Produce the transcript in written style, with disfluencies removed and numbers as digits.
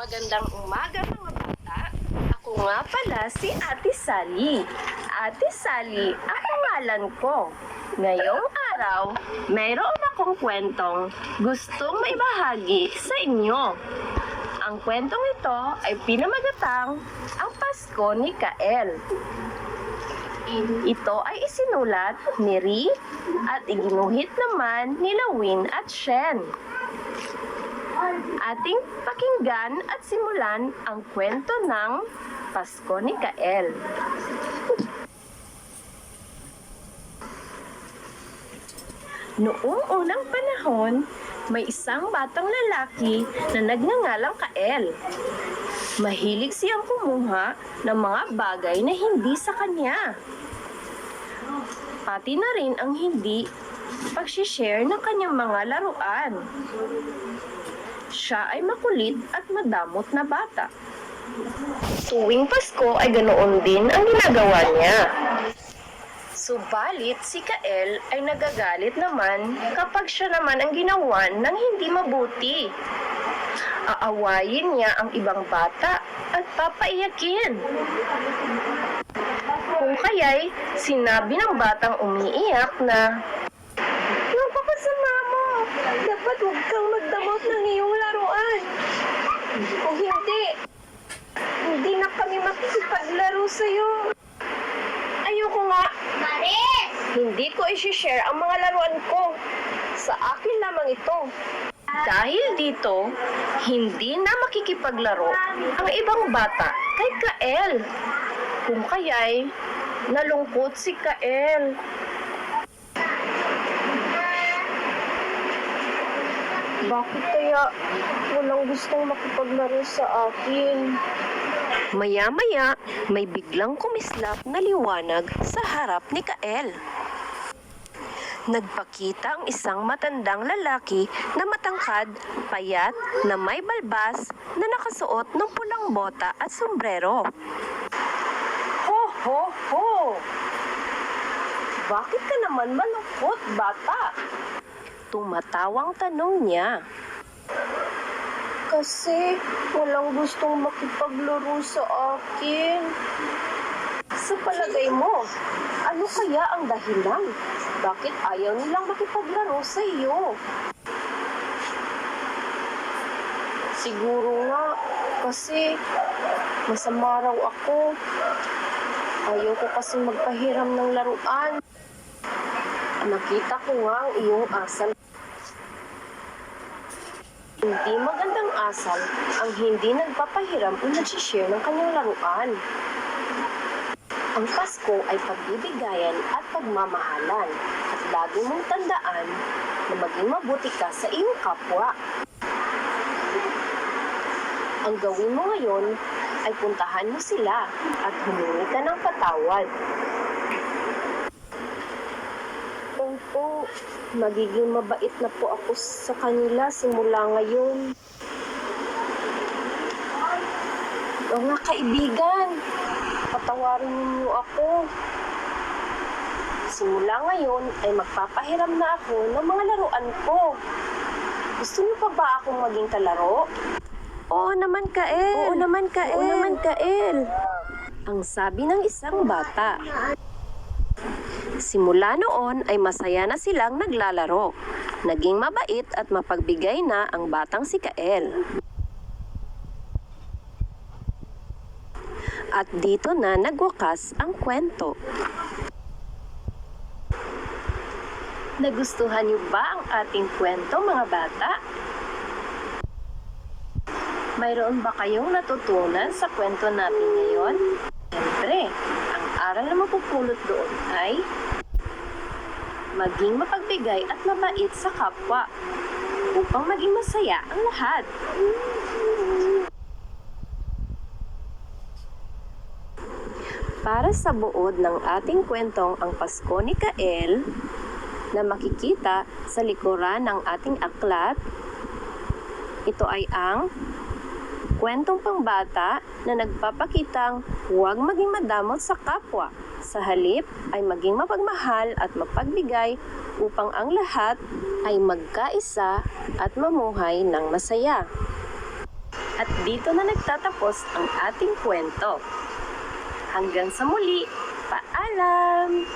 Magandang umaga mga bata. Ako nga pala si Ate Sally. Ate Sally, ang pangalan ko. Ngayong araw, mayroon akong kwentong gustong maibahagi sa inyo. Ang kwentong ito ay pinamagatang Ang Pasko ni Kael. Ito ay isinulat ni Ri at iginuhit naman ni Lawin at Shen. Ating pakinggan at simulan ang kwento ng Pasko ni Kael. Noong unang panahon, may isang batang lalaki na nagngangalang Kael. Mahilig siyang kumuha ng mga bagay na hindi sa kanya. Pati na rin ang hindi pag-share ng kanyang mga laruan. Siya ay makulit at madamot na bata. Tuwing Pasko ay ganoon din ang ginagawa niya. Subalit si Kael ay nagagalit naman kapag siya naman ang ginawan ng hindi mabuti. Aawayin niya ang ibang bata at papaiyakin. Kung kaya'y sinabi ng batang umiiyak na, "Napakasama mo! Dapat huwag kang magdamot ng iyong laruan. Kung hindi na kami makikipaglaro sa'yo." Ayoko nga. Hindi ko i-share ang mga laruan ko. Sa akin lamang ito. Dahil dito, hindi na makikipaglaro ang ibang bata kay Kael. Kung kaya'y nalungkot si Kael. Bakit kaya walang gustong makipaglaro sa akin? Maya-maya, may biglang kumislap na liwanag sa harap ni Kael. Nagpakita ang isang matandang lalaki na matangkad, payat, na may balbas, na nakasuot ng pulang bota at sombrero. Ho, ho, ho! Bakit ka naman malungkot, bata? Tumatawang tanong niya. Kasi walang gustong makipaglaro sa akin. Sa palagay mo, ano kaya ang dahilan? Bakit ayaw nilang makipaglaro sa iyo? Siguro nga, kasi masama raw ako. Ayaw ko kasi magpahiram ng laruan. Nakita ko nga ang iyong asal. Hindi magandang asal ang hindi nagpapahiram o nagsishare ng kanyang laruan. Ang Pasko ay pagbibigayan at pagmamahalan at lagi mong tandaan na maging mabuti ka sa iyong kapwa. Ang gawin mo ngayon ay puntahan mo sila at humingi ka ng patawad. Opo, magiging mabait na po ako sa kanila simula ngayon. Mga kaibigan, patawarin niyo ako. Simula ngayon ay magpapahiram na ako ng mga laruan ko. Gusto niyo pa ba akong maging kalaro? Oo naman, Kael. Oo naman, Kael. Oo naman, Kael. Ang sabi ng isang bata. Simula noon ay masaya na silang naglalaro. Naging mabait at mapagbigay na ang batang si Kael. At dito na nagwakas ang kwento. Nagustuhan niyo ba ang ating kwento, mga bata? Mayroon ba kayong natutunan sa kwento natin ngayon? Siyempre, ang aral na mapupulot doon ay maging mapagbigay at mabait sa kapwa upang maging masaya ang lahat. Para sa buod ng ating kwentong Ang Pasko ni Kael, na makikita sa likuran ng ating aklat, ito ay ang kwentong pangbata na nagpapakitang huwag maging madamot sa kapwa. Sa halip ay maging mapagmahal at mapagbigay upang ang lahat ay magkaisa at mamuhay ng masaya. At dito na nagtatapos ang ating kwento. Hanggang sa muli, paalam!